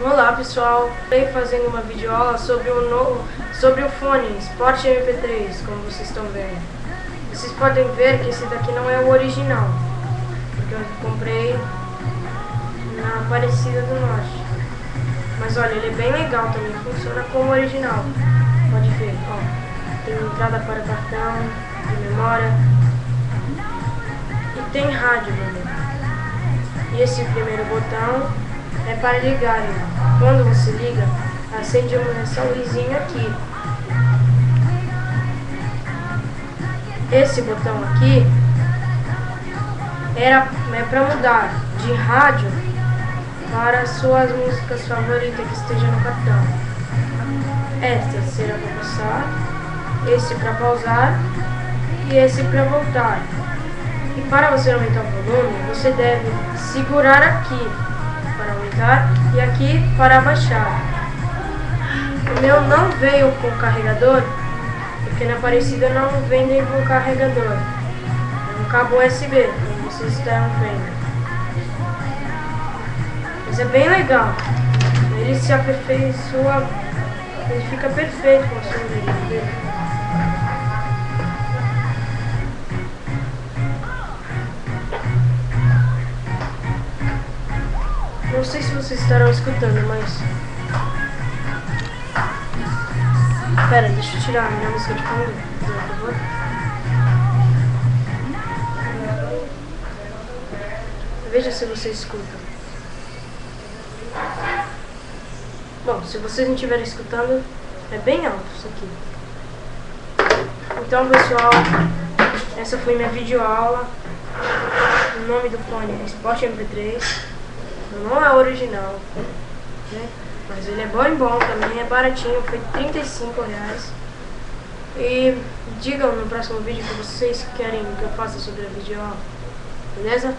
Olá pessoal, estou fazendo uma videoaula sobre o fone Sport MP3, como vocês estão vendo. Vocês podem ver que esse daqui não é o original, porque eu comprei na Aparecida do Norte. Mas olha, ele é bem legal também, funciona como original. Pode ver, ó, tem entrada para cartão de memória e tem rádio também. E esse primeiro botão é para ligar ele. Quando você liga, acende essa luzinha aqui. Esse botão aqui é para mudar de rádio para suas músicas favoritas que estejam no cartão. Esta será para passar, esse para pausar e esse para voltar. E para você aumentar o volume, você deve segurar aqui para aumentar e aqui para abaixar. O meu não veio com carregador, porque na Aparecida não vendem com carregador. É um cabo USB, como vocês estão vendo. Mas é bem legal. Ele se aperfeiçoa, ele fica perfeito com o som dele. Não sei se vocês estarão escutando, mas... Pera, deixa eu tirar a minha música de fundo, por favor. Veja se vocês escutam. Bom, se vocês não estiverem escutando, é bem alto isso aqui. Então, pessoal, essa foi minha videoaula. O nome do fone é Sport MP3. Não é original, né? Mas ele é bom também, é baratinho, foi R$35. E digam no próximo vídeo que vocês querem que eu faça sobre a videoaula, beleza?